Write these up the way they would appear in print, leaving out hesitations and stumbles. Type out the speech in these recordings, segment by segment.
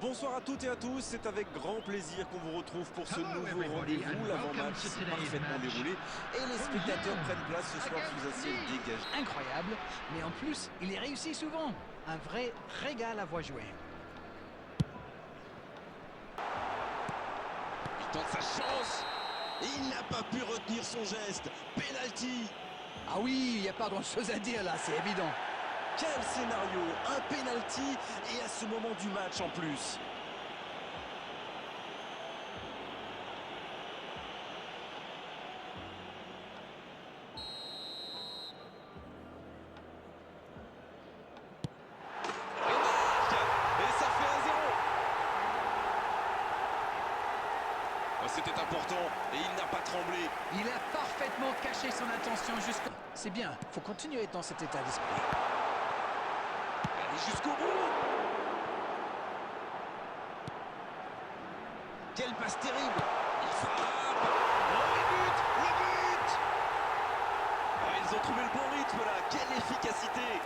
Bonsoir à toutes et à tous, c'est avec grand plaisir qu'on vous retrouve pour ce nouveau rendez-vous. L'avant-match s'est parfaitement déroulé et les spectateurs prennent place ce soir sous un ciel dégagé. Incroyable, mais en plus, il est réussi souvent. Un vrai régal à voir jouer. Il tente sa chance et il n'a pas pu retenir son geste. Penalty. Ah oui, il n'y a pas grand-chose à dire là, c'est évident. Quel scénario, un penalty et à ce moment du match en plus. C'était important et il n'a pas tremblé. Il a parfaitement caché son intention jusqu'au... C'est bien, faut continuer dans cet état d'esprit. Allez jusqu'au bout. Quelle passe terrible. Il frappe. Oh, le but. Ah, ils ont trouvé le bon rythme là. Quelle efficacité.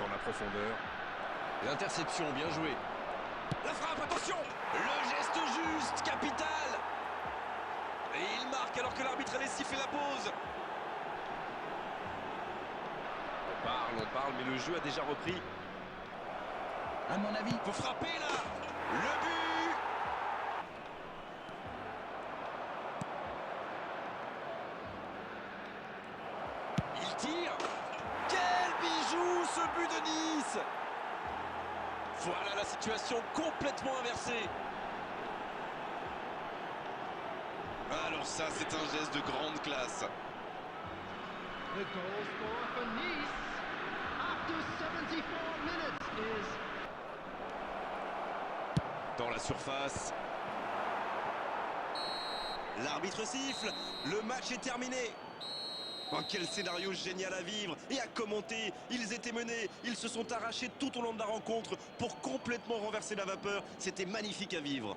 Dans la profondeur. L'interception, bien joué. La frappe, attention. Le geste juste, capital. Et il marque alors que l'arbitre allait siffler la pause. On parle, mais le jeu a déjà repris. À mon avis... Faut frapper là. Le but. Il tire. Quel bijou ce but de Nice. Voilà la situation complètement inversée. Alors ça, c'est un geste de grande classe. The goal scorer for Nice after 74 minutes is... Dans la surface. L'arbitre siffle. Le match est terminé. Oh, quel scénario génial à vivre et à commenter. Ils étaient menés, ils se sont arrachés tout au long de la rencontre pour complètement renverser la vapeur. C'était magnifique à vivre.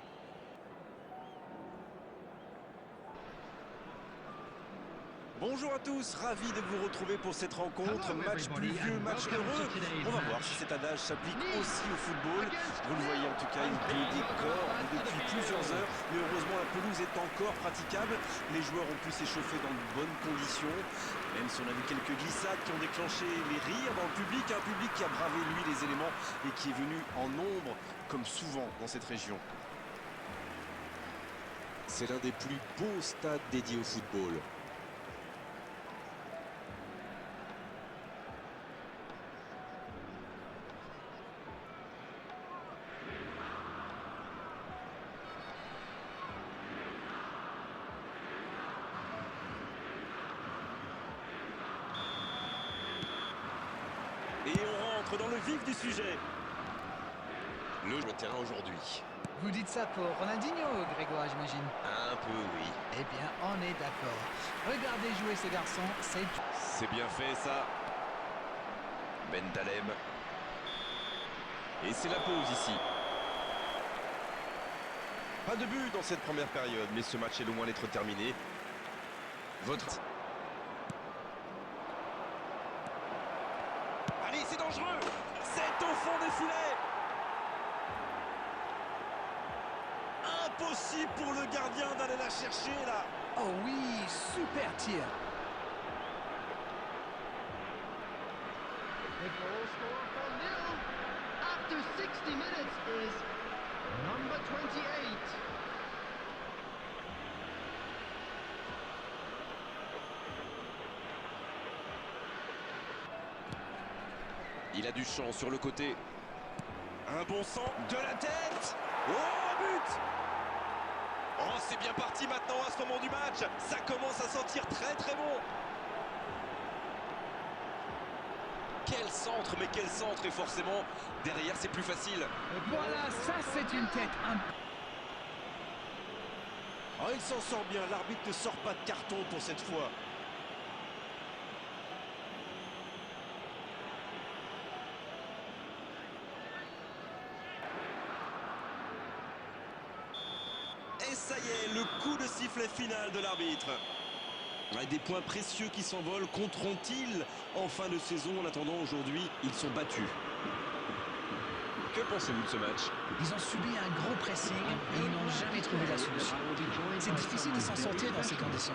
Bonjour à tous, ravi de vous retrouver pour cette rencontre. Match pluvieux, match heureux. On va voir si cet adage s'applique aussi au football. Vous le voyez en tout cas, il pleut des cordes depuis plusieurs heures. Mais heureusement, la pelouse est encore praticable. Les joueurs ont pu s'échauffer dans de bonnes conditions. Même si on a vu quelques glissades qui ont déclenché les rires dans le public. Un public qui a bravé, lui, les éléments et qui est venu en nombre, comme souvent dans cette région. C'est l'un des plus beaux stades dédiés au football. Et on rentre dans le vif du sujet. Le terrain aujourd'hui. Vous dites ça pour Ronaldinho, Grégoire, j'imagine? Un peu, oui. Eh bien, on est d'accord. Regardez jouer ce garçon, c'est... C'est bien fait, ça. Bentaleb. Et c'est la pause ici. Pas de but dans cette première période, mais ce match est loin d'être terminé. Votre... Allez, c'est dangereux. C'est au fond des filets. Impossible pour le gardien d'aller la chercher, là. Oh oui, super tir. The goal scorer for Lille after 60 minutes is number 28. Il a du champ sur le côté. Un bon centre de la tête. Oh, but. Oh, c'est bien parti maintenant à ce moment du match. Ça commence à sentir très très bon. Quel centre, mais quel centre. Et forcément, derrière, c'est plus facile. Voilà, ça c'est une tête. Oh, il s'en sort bien. L'arbitre ne sort pas de carton pour cette fois. Et ça y est, le coup de sifflet final de l'arbitre. Des points précieux qui s'envolent. Compteront-ils en fin de saison? En attendant, aujourd'hui, ils sont battus. Que pensez-vous de ce match? Ils ont subi un gros pressing et ils n'ont jamais trouvé la solution. C'est difficile de s'en sortir dans ces conditions.